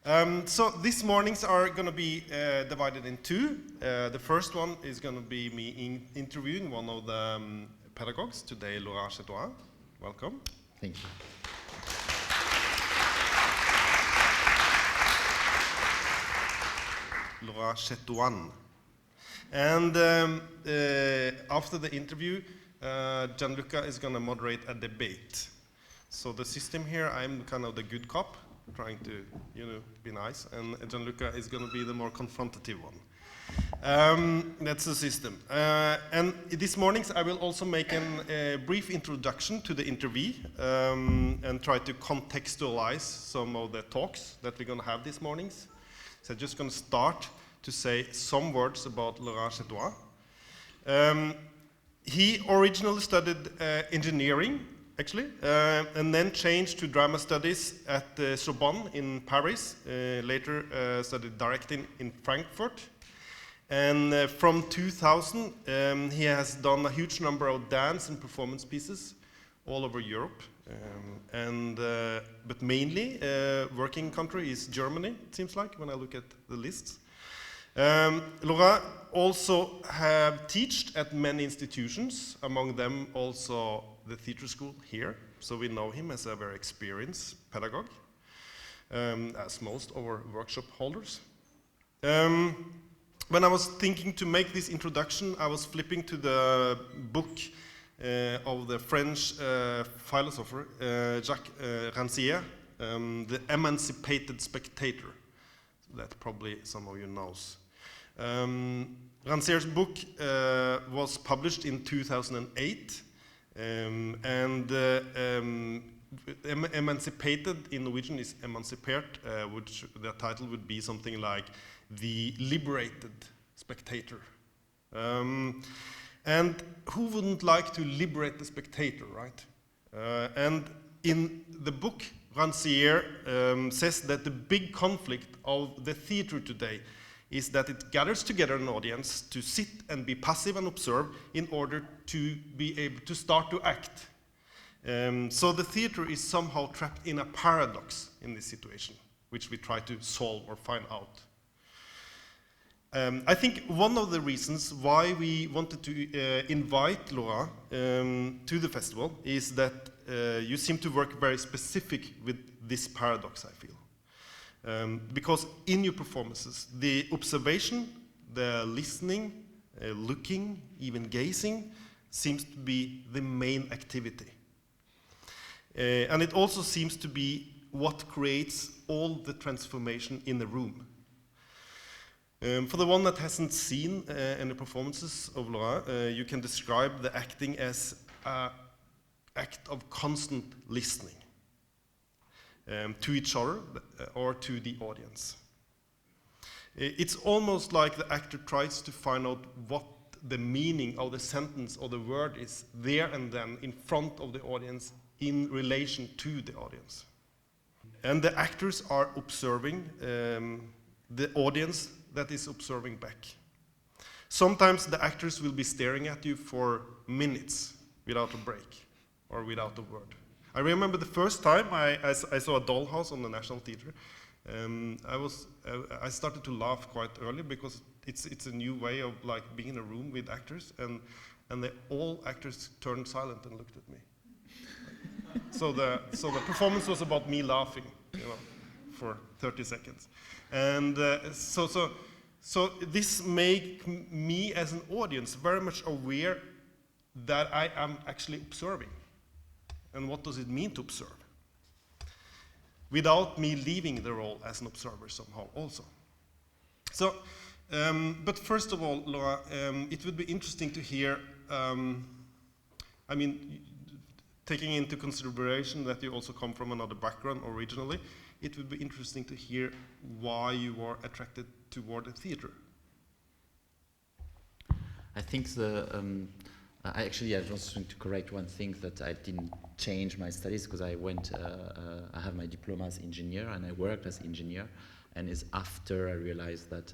So these mornings are going to be divided in two. The first one is going to be me interviewing one of the pedagogues today, Laurent Chetouane. Welcome. Thank you. Laurent Chetouane. And after the interview, Gianluca is going to moderate a debate. So the system here, I'm kind of the good cop, trying to, be nice, and Gianluca is going to be the more confrontative one. That's the system. And this mornings, I will also make a brief introduction to the interview and try to contextualize some of the talks that we're going to have these mornings. So I'm just going to start to say some words about Laurent Chetouane. He originally studied engineering, actually, and then changed to drama studies at Sorbonne in Paris, later studied directing in Frankfurt. And from 2000, he has done a huge number of dance and performance pieces all over Europe. But mainly, working country is Germany, it seems like, when I look at the lists. Laurent also have taught at many institutions, among them also the theater school here. So we know him as a very experienced pedagogue, as most of our workshop holders. When I was thinking to make this introduction, I was flipping to the book of the French philosopher Jacques Rancière, The Emancipated Spectator. That probably some of you knows. Rancière's book was published in 2008, Emancipated in Norwegian is emancipert, which the title would be something like The Liberated Spectator. And who wouldn't like to liberate the spectator, right? And in the book, Rancière says that the big conflict of the theater today is that it gathers together an audience to sit and be passive and observe in order to be able to start to act. So the theater is somehow trapped in a paradox in this situation, which we try to solve or find out. I think one of the reasons why we wanted to invite Laurent to the festival is that you seem to work very specific with this paradox, I feel. Because in your performances, the observation, the listening, looking, even gazing, seems to be the main activity. And it also seems to be what creates all the transformation in the room. For the one that hasn't seen any performances of Laurent, you can describe the acting as an act of constant listening to each other or to the audience. It's almost like the actor tries to find out what the meaning of the sentence or the word is there and then in front of the audience in relation to the audience. And the actors are observing the audience that is observing back. Sometimes the actors will be staring at you for minutes without a break or without a word. I remember the first time I saw a dollhouse on the National Theatre. I started to laugh quite early because it's a new way of like being in a room with actors, and all actors turned silent and looked at me. So the performance was about me laughing, for 30 seconds, and so this made me as an audience very much aware that I am actually observing. And what does it mean to observe? Without me leaving the role as an observer somehow also. So, but first of all, Laura, it would be interesting to hear, taking into consideration that you also come from another background originally, it would be interesting to hear why you were attracted toward the theater. I think I just want to correct one thing, that I didn't change my studies because I have my diploma as engineer and I worked as engineer, and it's after I realized that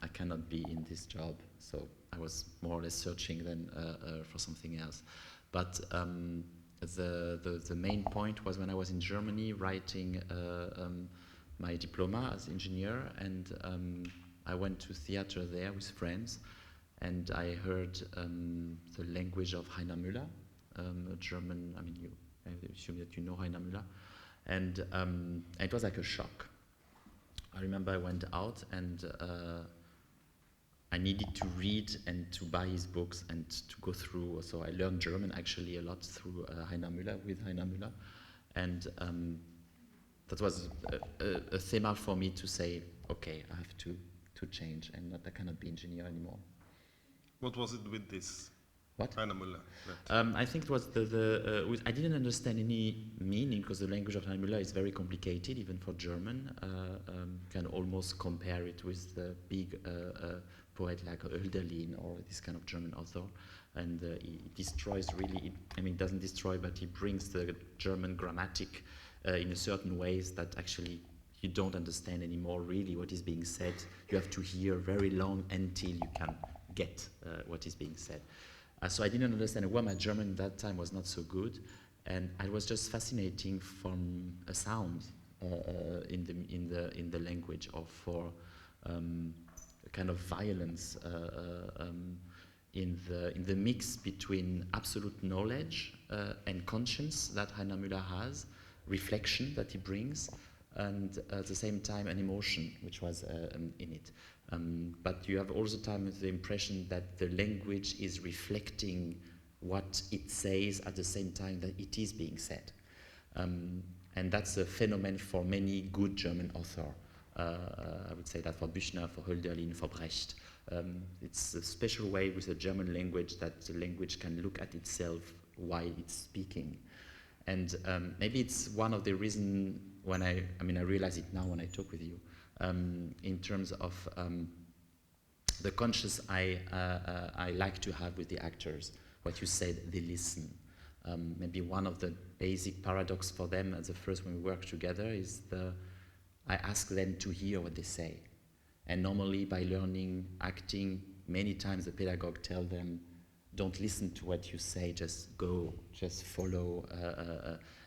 I cannot be in this job, so I was more or less searching than for something else. But the main point was when I was in Germany writing my diploma as engineer, and I went to theater there with friends, and I heard the language of Heiner Müller, a German, I mean, I assume that you know Heiner Müller, and it was like a shock. I remember I went out and I needed to read and to buy his books and to go through, so I learned German actually a lot through Heiner Müller, with Heiner Müller, and that was a theme for me to say, okay, I have to change, and I cannot be engineer anymore. What was it with this? What? Heiner Müller. I think it was I didn't understand any meaning, because the language of Heiner Müller is very complicated, even for German. Can almost compare it with the big poet like Hölderlin or this kind of German author. And he destroys really, doesn't destroy, but he brings the German grammatic in a certain ways that actually you don't understand anymore really what is being said. You have to hear very long until you can get what is being said. So I didn't understand why my German at that time was not so good, and it was just fascinating from a sound in the language, or for a kind of violence in the mix between absolute knowledge and conscience that Heiner Müller has, reflection that he brings, and at the same time an emotion which was in it. But you have all the time the impression that the language is reflecting what it says at the same time that it is being said. And that's a phenomenon for many good German authors. I would say that for Büchner, for Hölderlin, for Brecht. It's a special way with the German language that the language can look at itself while it's speaking. And maybe it's one of the reasons when I realize it now when I talk with you, in terms of the conscious I like to have with the actors. What you said, they listen. Maybe one of the basic paradox for them at the first when we work together is I ask them to hear what they say. And normally by learning acting, many times the pedagogue tell them, don't listen to what you say, just go, just follow.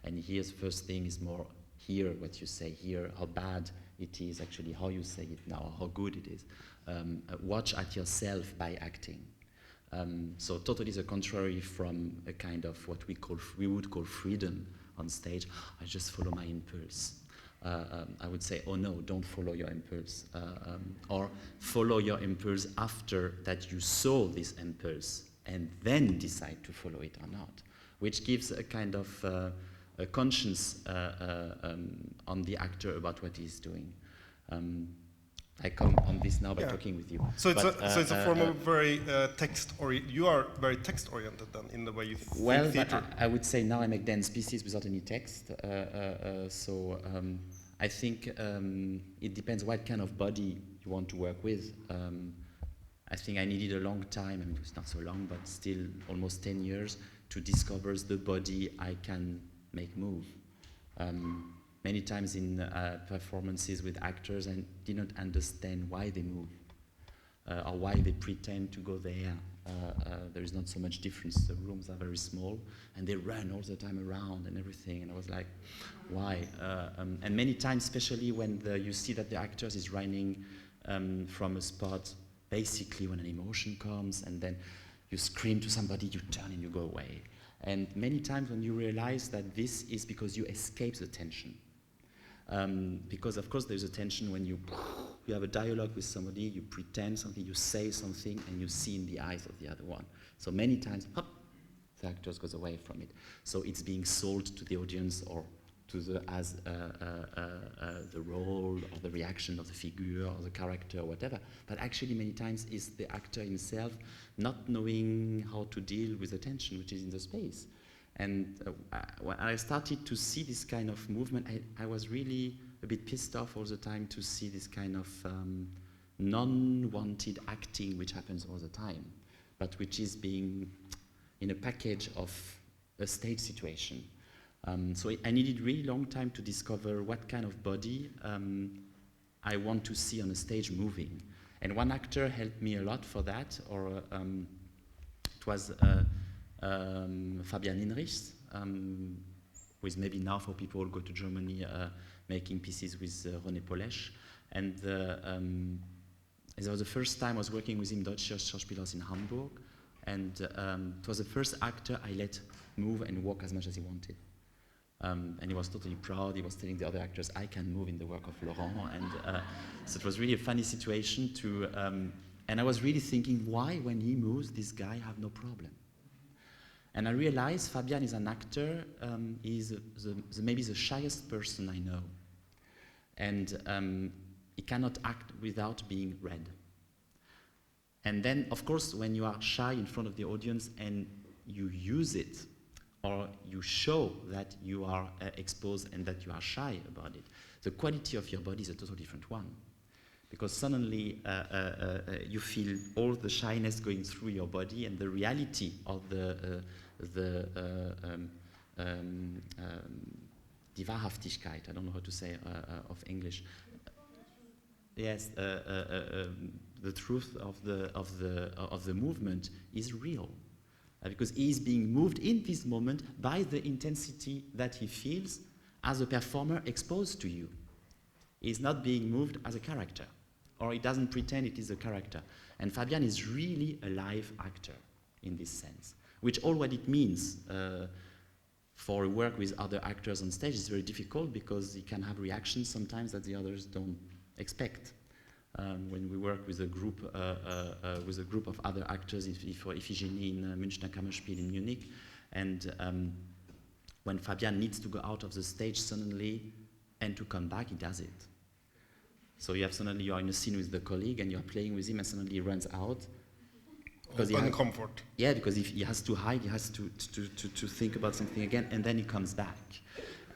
And here's the first thing is more hear what you say, hear how bad it is actually, how you say it now, how good it is. Watch at yourself by acting. So totally the contrary from a kind of what we would call freedom on stage. I just follow my impulse. I would say, oh no, don't follow your impulse. Or follow your impulse after that you saw this impulse and then decide to follow it or not, which gives a kind of a conscience on the actor about what he's doing. I come on this now by talking with you. So it's a form of very you are very text-oriented then in the way you think theater. But I would say now I make dance pieces without any text. I think it depends what kind of body you want to work with. I think I needed a long time, it's not so long, but still almost 10 years to discover the body I can make move. Many times in performances with actors, I did not understand why they move or why they pretend to go there. There is not so much difference. The rooms are very small, and they run all the time around and everything. And I was like, why? And many times, especially when you see that the actor is running from a spot, basically when an emotion comes, and then you scream to somebody, you turn and you go away. And many times when you realize that this is because you escape the tension. Because of course there's a tension when you have a dialogue with somebody, you pretend something, you say something, and you see in the eyes of the other one. So many times, the actor goes away from it. So it's being sold to the audience or to the role or the reaction of the figure or the character or whatever. But actually many times it's the actor himself not knowing how to deal with the tension which is in the space. And when I started to see this kind of movement, I was really a bit pissed off all the time to see this kind of non-wanted acting which happens all the time, but which is being in a package of a stage situation. So I needed really long time to discover what kind of body I want to see on a stage moving. And one actor helped me a lot for that, it was Fabian Hinrichs, is maybe now for people who go to Germany making pieces with René Polesch. And it was the first time I was working with him, Deutsche Schauspielers in Hamburg. And it was the first actor I let move and walk as much as he wanted. And he was totally proud. He was telling the other actors, I can move in the work of Laurent. And so it was really a funny situation to, and I was really thinking, why when he moves, this guy have no problem? And I realized Fabian is an actor, he's maybe the shyest person I know. And he cannot act without being read. And then, of course, when you are shy in front of the audience and you use it, or you show that you are exposed and that you are shy about it, the quality of your body is a totally different one. Because suddenly you feel all the shyness going through your body, and the reality of the die Wahrhaftigkeit, I don't know how to say of English. Yes, the truth of the movement is real, because he is being moved in this moment by the intensity that he feels as a performer exposed to you. He is not being moved as a character, or he doesn't pretend it is a character. And Fabian is really a live actor in this sense, which all what it means for work with other actors on stage is very difficult, because he can have reactions sometimes that the others don't expect. When we work with a group of other actors for Iphigenie in Münchner Kammerspiel in Munich, and when Fabian needs to go out of the stage suddenly and to come back, he does it. So you are in a scene with the colleague and you're playing with him, and suddenly he runs out. Because Uncomfort. Yeah, because if he has to hide, he has to think about something again, and then he comes back.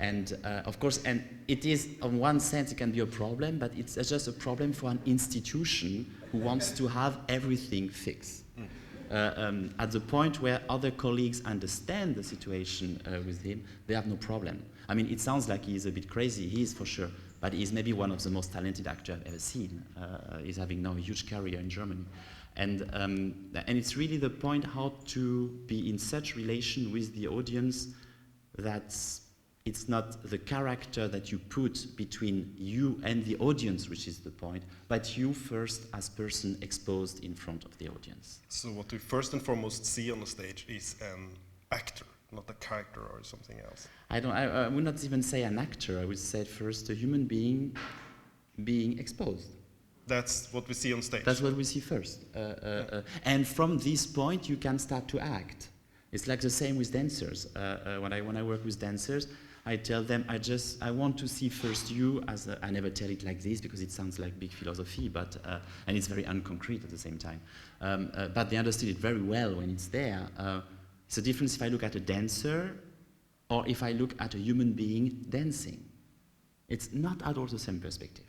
And of course, and it is, on one sense, it can be a problem, but it's just a problem for an institution who wants to have everything fixed. At the point where other colleagues understand the situation with him, they have no problem. I mean, it sounds like he's a bit crazy, he is for sure, but he's maybe one of the most talented actors I've ever seen. He's having now a huge career in Germany. And it's really the point how to be in such relation with the audience that it's not the character that you put between you and the audience, which is the point, but you first as person exposed in front of the audience. So what we first and foremost see on the stage is an actor, not a character or something else. I would not even say an actor. I would say first a human being being exposed. That's what we see on stage. That's what we see first. And from this point, you can start to act. It's like the same with dancers. When I work with dancers, I tell them, I want to see first you as I never tell it like this because it sounds like big philosophy, but and it's very unconcrete at the same time. But they understood it very well when it's there. It's a difference if I look at a dancer or if I look at a human being dancing. It's not at all the same perspective.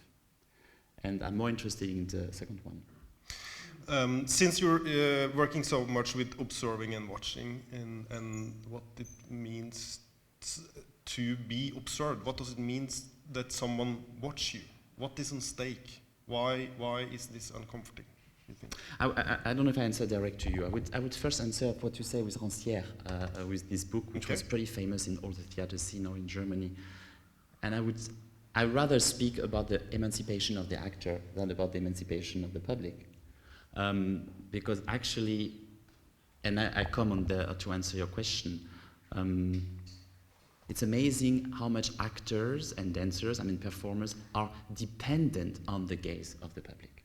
And I'm more interested in the second one. Since you're working so much with observing and watching and what it means to be observed, what does it mean that someone watch you? What is on stake? Why is this uncomfortable, you think? I don't know if I answer direct to you. I would first answer what you say with Rancière, with this book, which was pretty famous in all the theater scene now in Germany. And I'd rather speak about the emancipation of the actor than about the emancipation of the public. Because actually, and I come on there to answer your question, it's amazing how much actors and dancers, performers, are dependent on the gaze of the public.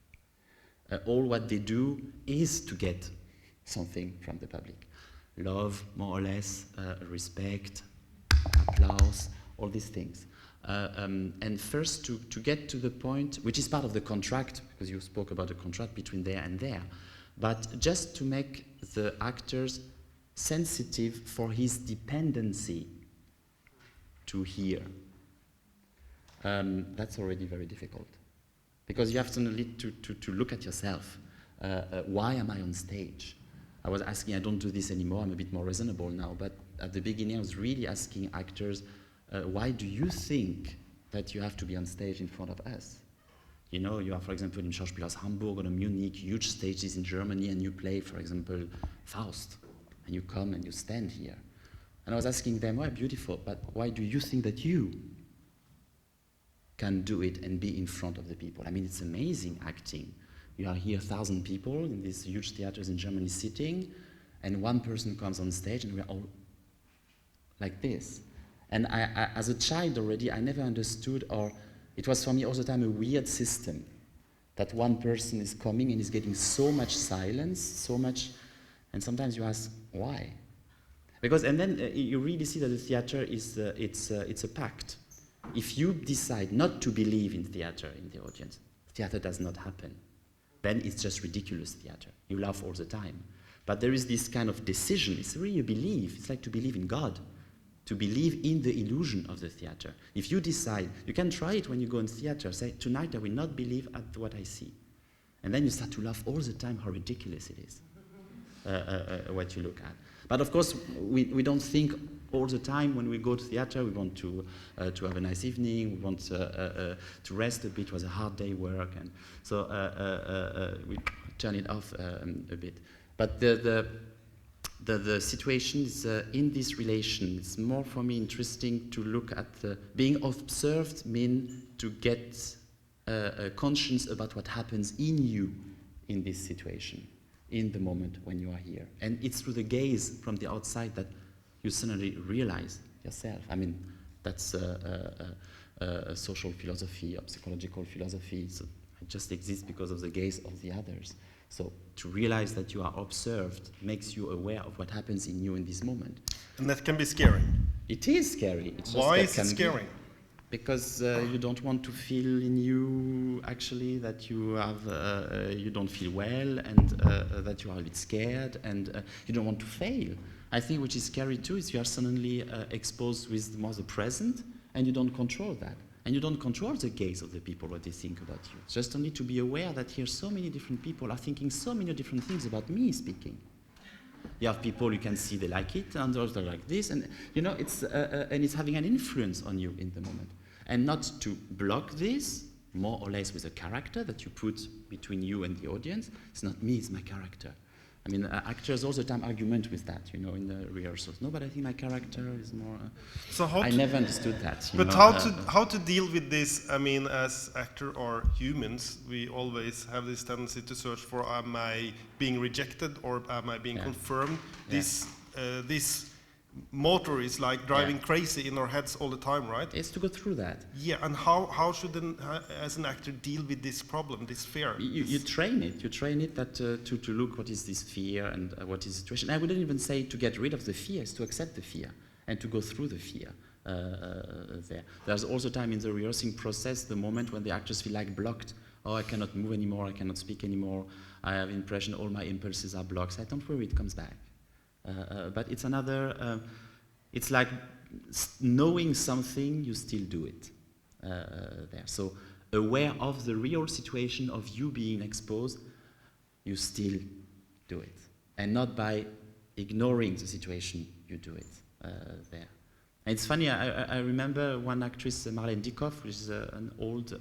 All what they do is to get something from the public. Love, more or less, respect, applause, all these things. And first, to get to the point, which is part of the contract, because you spoke about the contract between there and there, but just to make the actors sensitive for his dependency to hear. That's already very difficult. Because you have to look at yourself. Why am I on stage? I was asking, I don't do this anymore, I'm a bit more reasonable now, but at the beginning I was really asking actors, why do you think that you have to be on stage in front of us? You know, you are, for example, in Schauspielhaus Hamburg or Munich, huge stages in Germany, and you play, for example, Faust, and you come and you stand here. And I was asking them, "Well, beautiful, but why do you think that you can do it and be in front of the people? I mean, it's amazing acting. You are here, 1,000 people in these huge theaters in Germany sitting, and one person comes on stage and we're all like this." And I, as a child already, I never understood, or it was for me all the time a weird system, that one person is coming and is getting so much silence, so much, and sometimes you ask, why? Because, and then you really see that the theater is, it's a pact. If you decide not to believe in theater, in the audience, theater does not happen. Then it's just ridiculous theater. You laugh all the time. But there is this kind of decision. It's really a belief. It's like to believe in God, to believe in the illusion of the theater. If you decide, you can try it when you go in theater, say, tonight I will not believe at what I see. And then you start to laugh all the time how ridiculous it is, what you look at. But of course, we don't think all the time when we go to theater, we want to have a nice evening, we want to rest a bit, it was a hard day work, and so we turn it off a bit. But the situation is in this relation. It's more for me interesting to look at being observed mean to get conscious about what happens in you in this situation, in the moment when you are here. And it's through the gaze from the outside that you suddenly realize yourself. I mean, that's a social philosophy, a psychological philosophy. So it just exists because of the gaze of the others. So to realize that you are observed makes you aware of what happens in you in this moment. And that can be scary. It is scary. It's just Why that is it can scary? be, because you don't want to feel in you actually that you have you don't feel well, and that you are a bit scared, and you don't want to fail. I think which is scary too is you are suddenly exposed with more the present, and you don't control that. And you don't control the gaze of the people, what they think about you. Just only to be aware that here so many different people are thinking so many different things about me speaking. You have people you can see they like it, and others they like this, and you know it's and it's having an influence on you in the moment. And not to block this, more or less with a character that you put between you and the audience. It's not me, it's my character. I mean, actors all the time argument with that, you know, in the rehearsals. No, but I think my character is more. So how I never understood that. But how to deal with this? I mean, as actor or humans, we always have this tendency to search for: am I being rejected or am I being confirmed? Yeah. This motor is like driving crazy in our heads all the time, right? It's to go through that. Yeah, and how should as an actor deal with this problem, this fear? You train it. You train it that to look what is this fear and what is the situation. I wouldn't even say to get rid of the fear. It's to accept the fear and to go through the fear. There. There's also time in the rehearsing process, the moment when the actors feel like blocked. Oh, I cannot move anymore. I cannot speak anymore. I have the impression all my impulses are blocked. I don't worry, it comes back. But it's another, it's like knowing something, you still do it there. So aware of the real situation of you being exposed, you still do it. And not by ignoring the situation, you do it there. And it's funny, I remember one actress, Marlene Dieckhoff, which is an old,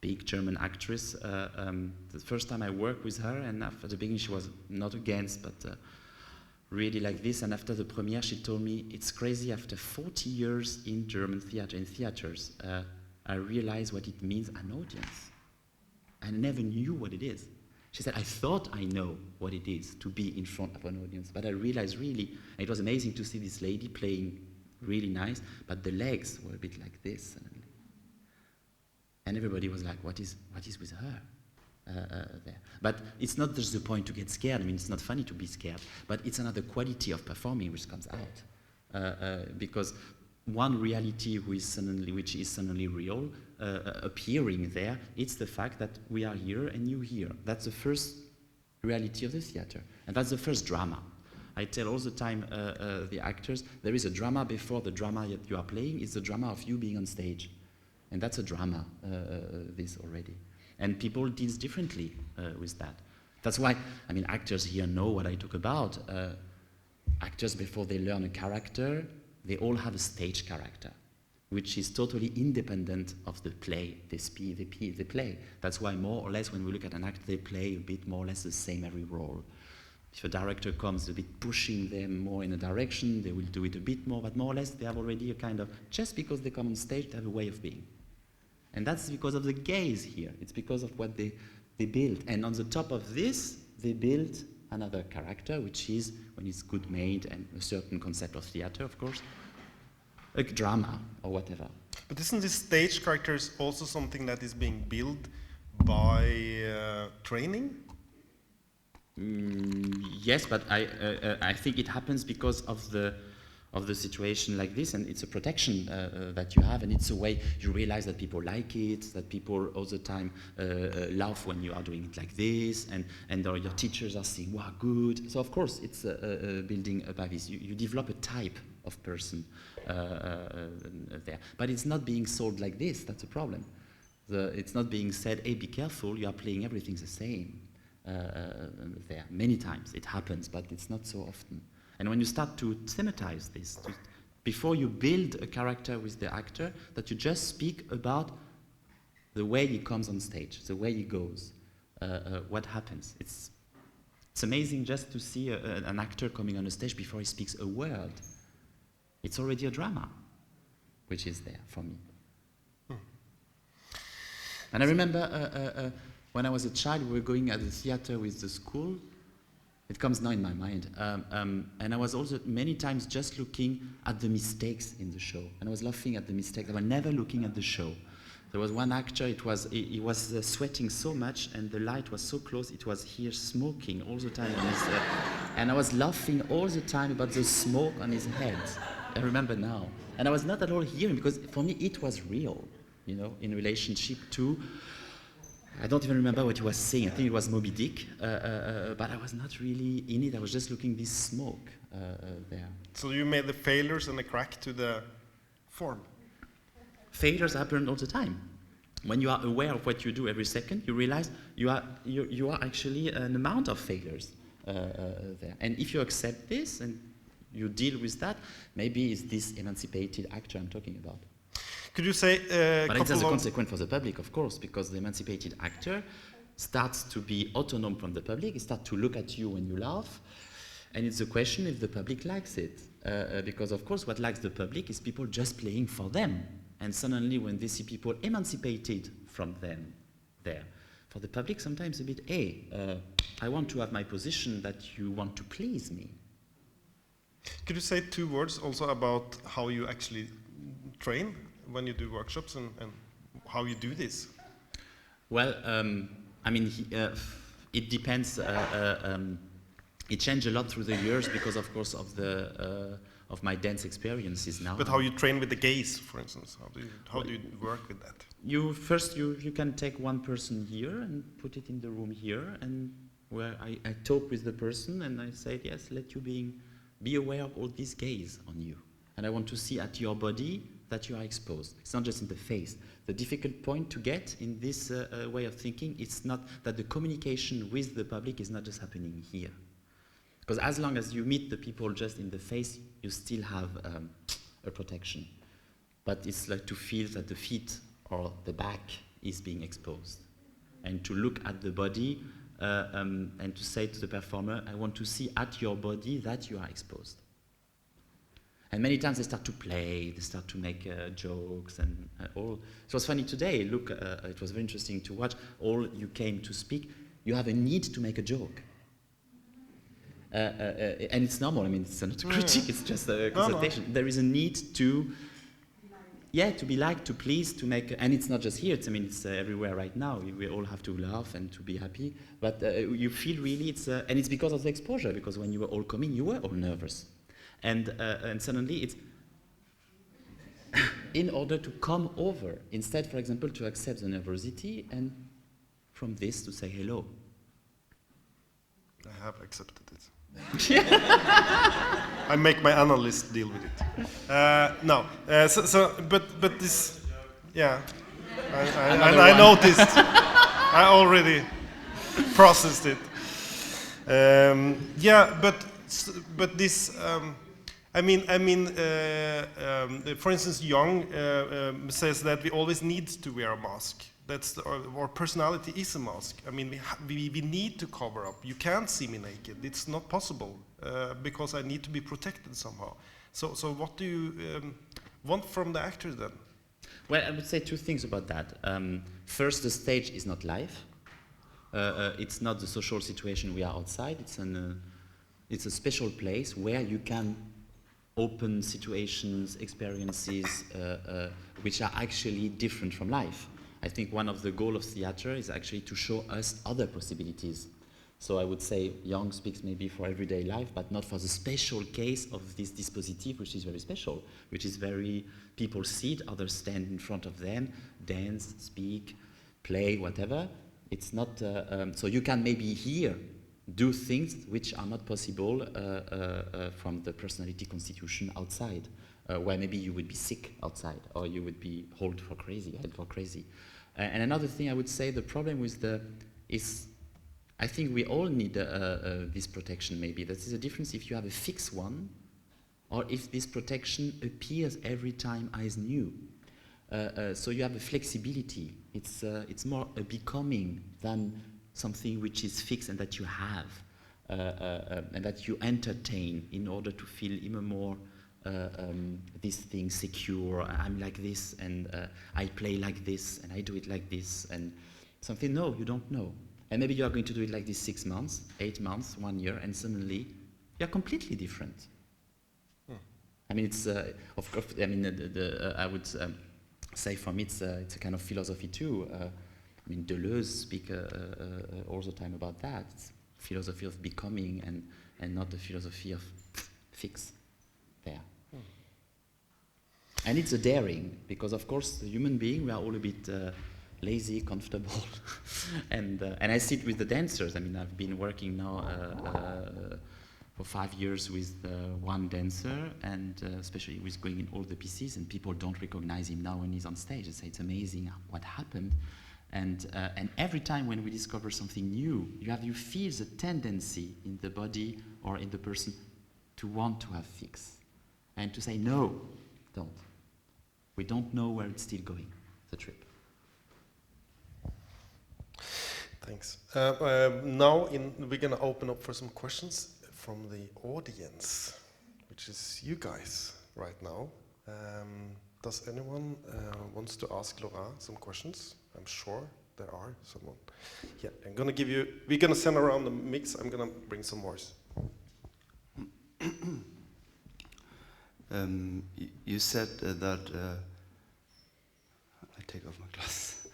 big German actress. The first time I worked with her, and at the beginning she was not against, but really like this, and after the premiere she told me, it's crazy, after 40 years in German theater, in theaters, I realized what it means, an audience. I never knew what it is. She said, I thought I know what it is to be in front of an audience, but I realized really, and it was amazing to see this lady playing really nice, but the legs were a bit like this. And everybody was like, what is with her? There. But it's not just the point to get scared. I mean, it's not funny to be scared, but it's another quality of performing which comes out. Because one reality which is suddenly real, appearing there, it's the fact that we are here and you here. That's the first reality of the theater. And that's the first drama. I tell all the time the actors, there is a drama before the drama that you are playing. It's the drama of you being on stage. And that's a drama, this already. And people deal differently with that. That's why, I mean, actors here know what I talk about. Actors, before they learn a character, they all have a stage character, which is totally independent of the play they play. That's why more or less when we look at an actor, they play a bit more or less the same every role. If a director comes a bit pushing them more in a direction, they will do it a bit more, but more or less they have already a kind of, just because they come on stage, they have a way of being. And that's because of the gaze here. It's because of what they build. And on the top of this, they build another character, which is, when it's good made and a certain concept of theater, of course, a drama or whatever. But isn't this stage characters also something that is being built by training? Yes, but I think it happens because of the situation like this, and it's a protection that you have, and it's a way you realize that people like it, that people all the time laugh when you are doing it like this, and your teachers are saying, wow, good. So of course it's building above this. You develop a type of person there, but it's not being sold like this. That's a problem. It's not being said, hey, be careful, you are playing everything the same. There many times it happens, but it's not so often. And when you start to thematize this, before you build a character with the actor, that you just speak about the way he comes on stage, the way he goes, what happens. It's amazing just to see an actor coming on a stage before he speaks a word. It's already a drama, which is there for me. And I remember when I was a child, we were going at the theater with the school. It comes now in my mind. And I was also many times just looking at the mistakes in the show. And I was laughing at the mistakes. I was never looking at the show. There was one actor, he was sweating so much, and the light was so close, it was here smoking all the time on his head. And I was laughing all the time about the smoke on his head. I remember now. And I was not at all hearing, because for me it was real, you know, in relationship to, I don't even remember what he was saying. I think it was Moby Dick, but I was not really in it. I was just looking this smoke there. So you made the failures and the crack to the form? Failures happen all the time. When you are aware of what you do every second, you realize you are actually an amount of failures there. And if you accept this and you deal with that, maybe it's this emancipated actor I'm talking about. Could you say but it has a consequence for the public, of course, because the emancipated actor starts to be autonomous from the public. He starts to look at you when you laugh, and it's a question if the public likes it. Because, of course, what likes the public is people just playing for them. And suddenly, when they see people emancipated from them there, for the public, sometimes a bit, hey, I want to have my position that you want to please me. Could you say 2 words also about how you actually train when you do workshops and how you do this? Well, I mean, it depends. It changed a lot through the years because, of course, of my dance experiences now. But how you train with the gaze, for instance? How do you work with that? You can take one person here and put it in the room here, and where I talk with the person and I say, yes, let you be aware of all this gaze on you. And I want to see at your body that you are exposed. It's not just in the face. The difficult point to get in this way of thinking, it's not that the communication with the public is not just happening here. Because as long as you meet the people just in the face, you still have a protection. But it's like to feel that the feet or the back is being exposed. And to look at the body and to say to the performer, I want to see at your body that you are exposed. And many times they start to play, they start to make jokes and all. So it was funny today, look, it was very interesting to watch. All you came to speak, you have a need to make a joke. And it's normal, I mean, it's not a critique, it's just a consultation. No. There is a need to, to be liked, to please, to make, and it's not just here, it's everywhere right now. We all have to laugh and to be happy, but you feel really, and it's because of the exposure, because when you were all coming, you were all nervous. And suddenly it's, in order to come over, instead, for example, to accept the nervosity, and from this to say hello. I have accepted it. I make my analyst deal with it. No, but this, I noticed. I already processed it. But this. For instance, Young says that we always need to wear a mask our personality is a mask. I mean, we need to cover up. You can't see me naked. It's not possible because I need to be protected somehow. So what do you want from the actor then? Well, I would say two things about that. First, the stage is not live. It's not the social situation we are outside. It's a special place where you can open situations, experiences which are actually different from life. I think one of the goals of theater is actually to show us other possibilities. So I would say Jung speaks maybe for everyday life, but not for the special case of this dispositif, which is very special, which is very, people sit, others stand in front of them, dance, speak, play, whatever. It's not, so you can maybe here do things which are not possible from the personality constitution outside, where maybe you would be sick outside, or you would be held for crazy. And another thing I would say, the problem with is I think we all need this protection maybe. That is the difference if you have a fixed one, or if this protection appears every time as new. So you have a flexibility. It's more a becoming than something which is fixed and that you have, and that you entertain in order to feel even more this thing secure. I'm like this, and I play like this, and I do it like this, and something, no, you don't know. And maybe you are going to do it like this 6 months, 8 months, 1 year, and suddenly you're completely different. I mean, it's, of course, I mean, I would say for me it's a kind of philosophy too. I mean, Deleuze speaks all the time about that. It's philosophy of becoming and not the philosophy of fix there. And it's a daring, because of course, the human being, we are all a bit lazy, comfortable. and I see it with the dancers. I mean, I've been working now for 5 years with one dancer, and especially with going in all the pieces, and people don't recognize him now when he's on stage. They say, it's amazing what happened. And every time when we discover something new, you feel the tendency in the body or in the person to want to have fix. And to say, no, don't. We don't know where it's still going, the trip. Thanks. Now we're going to open up for some questions from the audience, which is you guys right now. Does anyone wants to ask Laurent some questions? I'm sure there are someone. Yeah, we're gonna send around the mix. I'm gonna bring some more. You said that, I take off my glasses.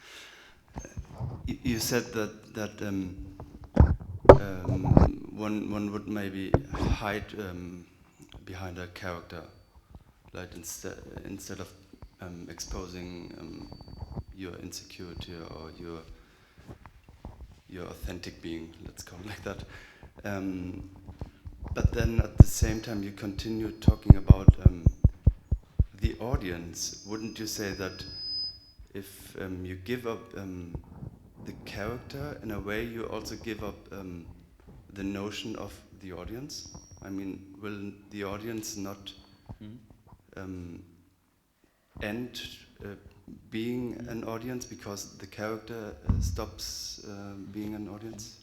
You said that one would maybe hide behind a character, like instead of exposing your insecurity or your authentic being, let's call it like that. But then at the same time you continue talking about the audience. Wouldn't you say that if you give up the character, in a way you also give up the notion of the audience? I mean, will the audience not end being an audience because the character stops being an audience?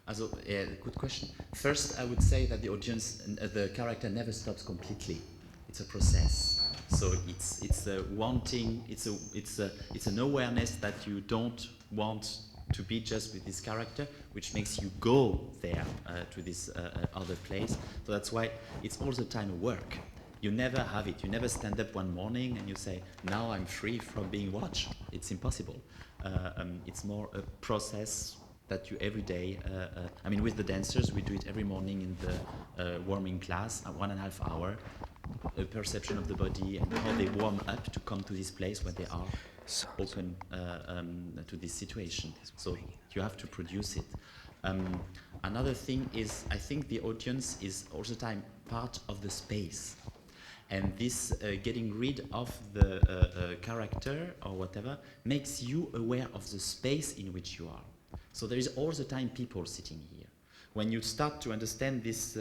Also, good question. First, I would say that the audience, the character never stops completely. It's a process. So it's a wanting. It's an awareness that you don't want to be just with this character, which makes you go there to this other place. So that's why it's all the time a work. You never have it. You never stand up one morning and you say, now I'm free from being watched. It's impossible. It's more a process that you every day, I mean, with the dancers, we do it every morning in the warming class, 1.5 hours, a perception of the body and how they warm up to come to this place where they are open to this situation. So you have to produce it. Another thing is, I think the audience is all the time part of the space. And this getting rid of the character or whatever makes you aware of the space in which you are. So there is all the time people sitting here. When you start to understand this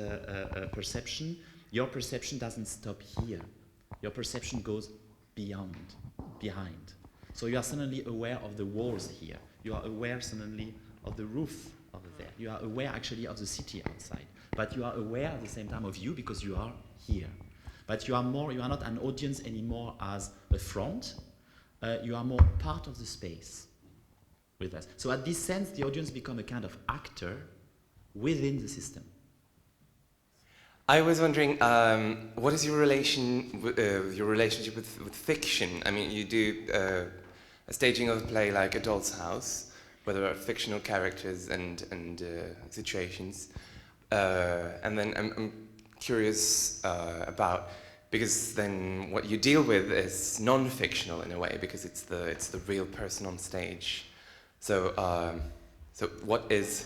perception, your perception doesn't stop here. Your perception goes behind. So you are suddenly aware of the walls here. You are aware suddenly of the roof over there. You are aware actually of the city outside. But you are aware at the same time of you because you are here. But you are not an audience anymore as a front. You are more part of the space with us. So at this sense, the audience become a kind of actor within the system. I was wondering, what is your relationship with fiction? I mean, you do a staging of a play like A Doll's House, where there are fictional characters and situations, and then I'm curious about, because then what you deal with is non-fictional in a way, because it's the real person on stage. So what is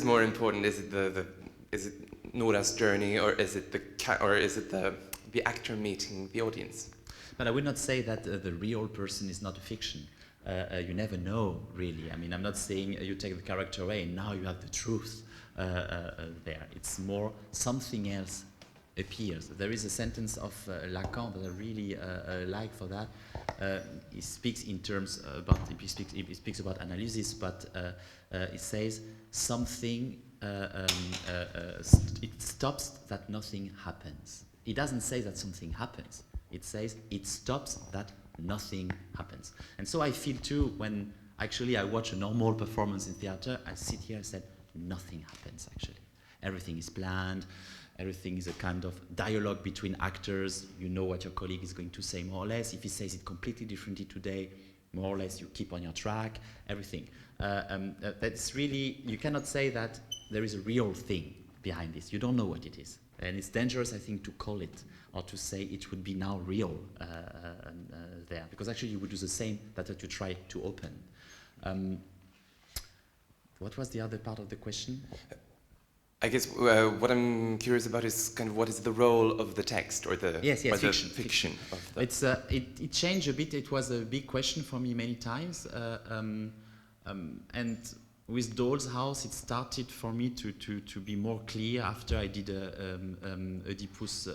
more important? Is it is it Nora's journey, or is it the actor meeting the audience? But I would not say that the real person is not a fiction. You never know, really. I mean, I'm not saying you take the character away and now you have the truth there. It's more something else appears. There is a sentence of Lacan that I really like for that. He speaks in terms about, he speaks about analysis, but he says something, it stops that nothing happens. He doesn't say that something happens. It says it stops that nothing happens. And so I feel too when actually I watch a normal performance in theater, I sit here and said nothing happens actually. Everything is planned, everything is a kind of dialogue between actors. You know what your colleague is going to say more or less. If he says it completely differently today, more or less you keep on your track, everything. That's really, you cannot say that there is a real thing behind this. You don't know what it is. And it's dangerous, I think, to call it or to say it would be now real there. Because actually you would do the same that you try to open. What was the other part of the question? I guess what I'm curious about is kind of what is the role of the text or the fiction. Of the It changed a bit. It was a big question for me many times. And with Doll's House, it started for me to be more clear after I did Oedipus,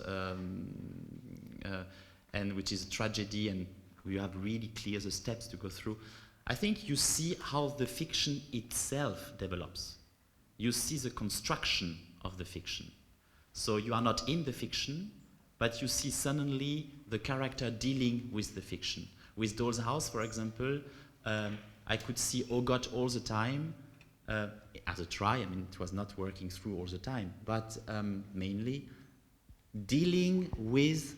and which is a tragedy, and we have really clear the steps to go through. I think you see how the fiction itself develops. You see the construction of the fiction. So you are not in the fiction, but you see suddenly the character dealing with the fiction. With Doll's House, for example, I could see Ogot all the time, as a try. I mean, it was not working through all the time, but mainly dealing with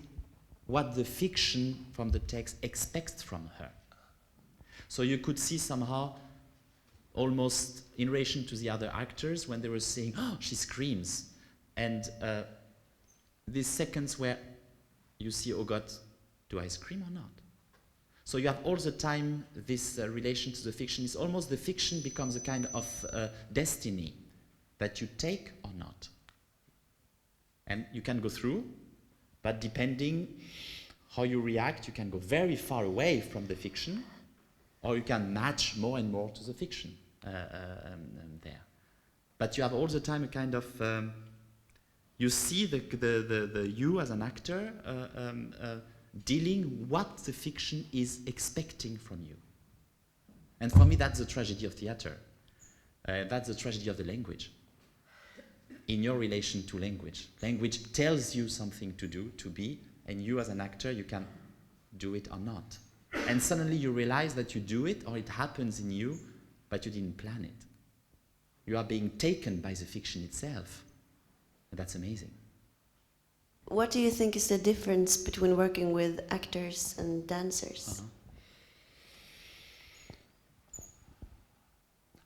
what the fiction from the text expects from her. So you could see somehow, almost in relation to the other actors, when they were saying, oh, she screams. And these seconds where you see, oh God, do I scream or not? So you have all the time this relation to the fiction. It's almost the fiction becomes a kind of destiny that you take or not. And you can go through, but depending how you react, you can go very far away from the fiction, or you can match more and more to the fiction there. But you have all the time a kind of, you see the you as an actor dealing what the fiction is expecting from you. And for me, that's the tragedy of theater. That's the tragedy of the language. In your relation to language. Language tells you something to do, to be, and you as an actor, you can do it or not. And suddenly you realize that you do it, or it happens in you, but you didn't plan it. You are being taken by the fiction itself. And that's amazing. What do you think is the difference between working with actors and dancers?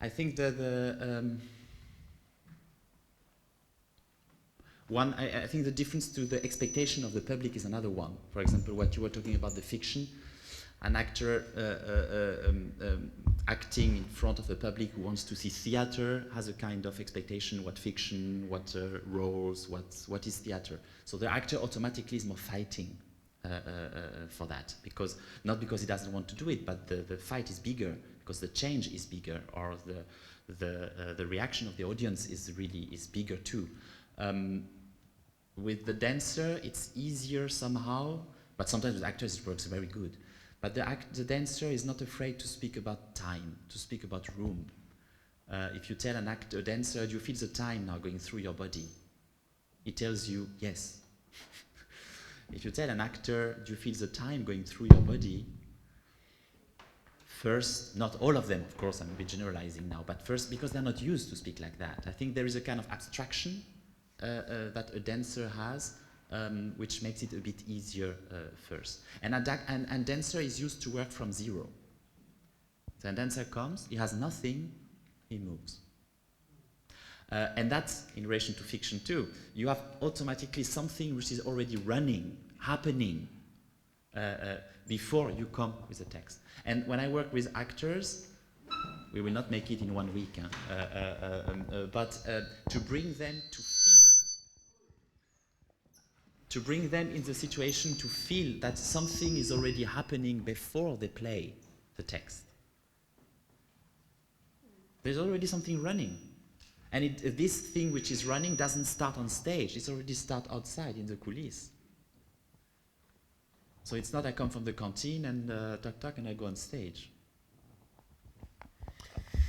I think that I think the difference to the expectation of the public is another one. For example, what you were talking about, the fiction, an actor acting in front of the public who wants to see theater has a kind of expectation, what fiction, what roles, what is theater. So the actor automatically is more fighting for that, not because he doesn't want to do it, but the fight is bigger, because the change is bigger, or the reaction of the audience is bigger too. With the dancer, it's easier somehow, but sometimes with actors it works very good. But the dancer is not afraid to speak about time, to speak about room. If you tell a dancer, do you feel the time now going through your body? He tells you, yes. If you tell an actor, do you feel the time going through your body? First, not all of them, of course, I'm a bit generalizing now, but first, because they're not used to speak like that. I think there is a kind of abstraction that a dancer has, which makes it a bit easier first. And dancer is used to work from zero. So a dancer comes, he has nothing, he moves. And that's in relation to fiction too. You have automatically something which is already running, happening, before you come with the text. And when I work with actors, we will not make it in 1 week, but to bring them to feel, to bring them in the situation to feel that something is already happening before they play the text. There's already something running. And this thing which is running doesn't start on stage, it's already start outside in the coulisses. So it's not I come from the canteen and talk and I go on stage.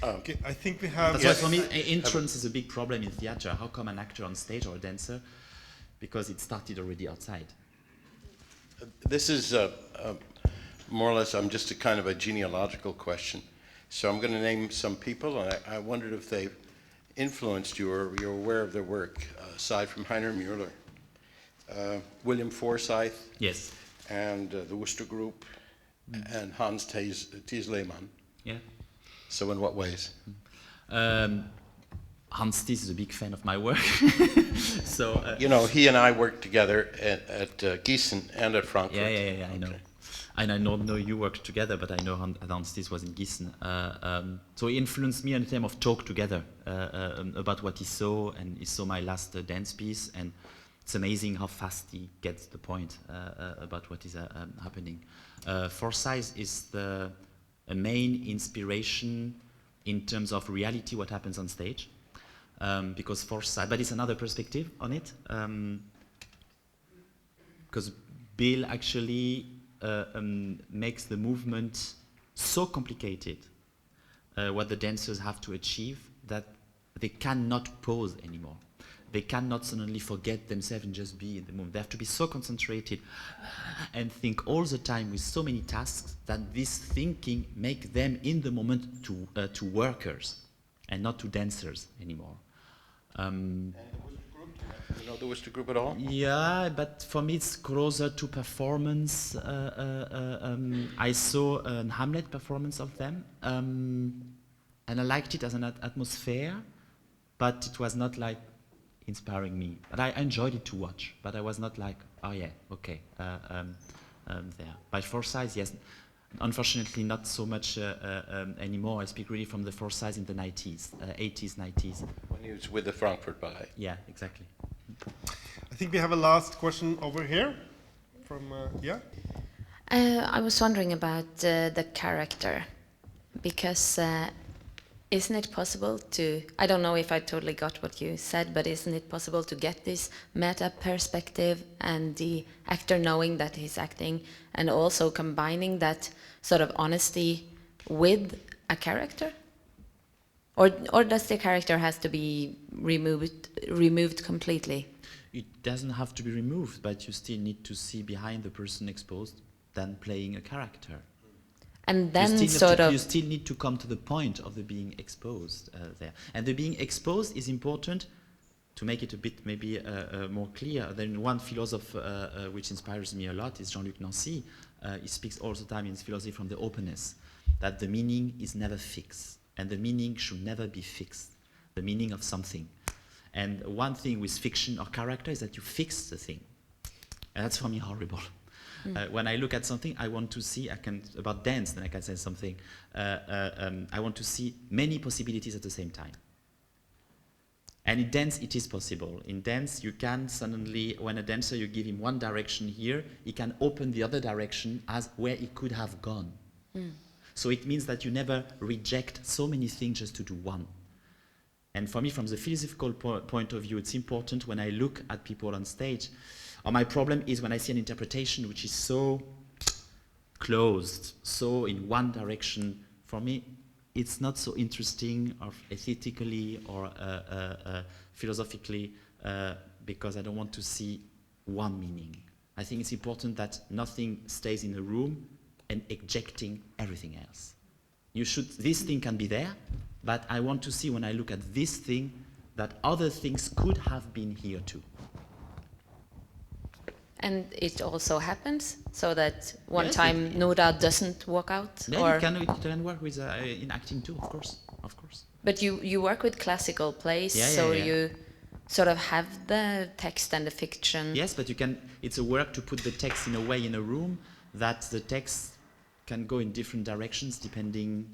Okay, I think we have... That's why for me, entrance is a big problem in theater. How come an actor on stage or a dancer? Because it started already outside. This is more or less, just a kind of a genealogical question. So I'm going to name some people, and I wondered if they've influenced you or you're aware of their work, aside from Heiner Müller. William Forsythe. Yes. And the Worcester Group, and Hans Thies Lehmann. Yeah. So in what ways? Hans Thies is a big fan of my work. So you know, he and I worked together at Gießen and at Frankfurt. Yeah, I know. Okay. And I don't know you worked together, but I know Hans Thies was in Gießen. So he influenced me in terms of talk together about what he saw, and he saw my last dance piece, and it's amazing how fast he gets the point about what is happening. Forsyth is a main inspiration in terms of reality, what happens on stage, because Forsyth, but it's another perspective on it, because Bill actually makes the movement so complicated, what the dancers have to achieve, that they cannot pause anymore. They cannot suddenly forget themselves and just be in the moment. They have to be so concentrated and think all the time with so many tasks that this thinking make them in the moment to workers and not to dancers anymore. And the Worcester Group? You know the Worcester Group at all? Yeah, but for me it's closer to performance. I saw a Hamlet performance of them, and I liked it as an atmosphere, but it was not like inspiring me. But I enjoyed it to watch, but I was not like, oh yeah, okay, there. By Forsyth, yes. Unfortunately, not so much anymore. I speak really from the Forsyth in the 90s, 80s, 90s. When he was with the Frankfurt Ballet. Yeah, exactly. I think we have a last question over here from, yeah? I was wondering about the character, because isn't it possible to, I don't know if I totally got what you said, but isn't it possible to get this meta perspective and the actor knowing that he's acting, and also combining that sort of honesty with a character? Or does the character has to be removed completely? It doesn't have to be removed, but you still need to see behind the person exposed than playing a character. And then you still need to come to the point of the being exposed there. And the being exposed is important to make it a bit maybe more clear. Then one philosopher which inspires me a lot is Jean-Luc Nancy. He speaks all the time in his philosophy from the openness, that the meaning is never fixed, and the meaning should never be fixed, the meaning of something. And one thing with fiction or character is that you fix the thing. And that's for me horrible. When I look at something, I want to see, about dance, then I can say something. I want to see many possibilities at the same time. And in dance, it is possible. In dance, you can suddenly, when a dancer, you give him one direction here, he can open the other direction as where he could have gone. So it means that you never reject so many things just to do one. And for me, from the philosophical point of view, it's important when I look at people on stage. Or my problem is when I see an interpretation which is so closed, so in one direction, for me, it's not so interesting or aesthetically or philosophically because I don't want to see one meaning. I think it's important that nothing stays in a room and ejecting everything else. This thing can be there, but I want to see when I look at this thing that other things could have been here too. And it also happens so that one Yes, time Nora doesn't walk out? Yeah, or you can work with in acting too, of course. But you work with classical plays, so you sort of have the text and the fiction. Yes, but it's a work to put the text in a way in a room that the text can go in different directions depending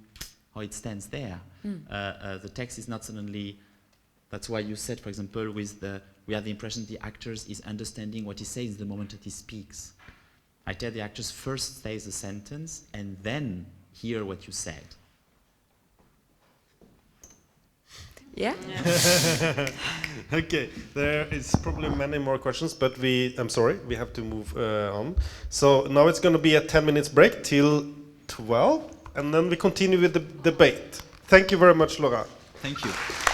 how it stands there. The text is not suddenly, that's why you said, for example, we have the impression the actor is understanding what he says the moment that he speaks. I tell the actors first say the sentence and then hear what you said. Yeah? Okay, there is probably many more questions, but I'm sorry, we have to move on. So now it's going to be a 10 minutes break till 12, and then we continue with the debate. Thank you very much, Laurent. Thank you.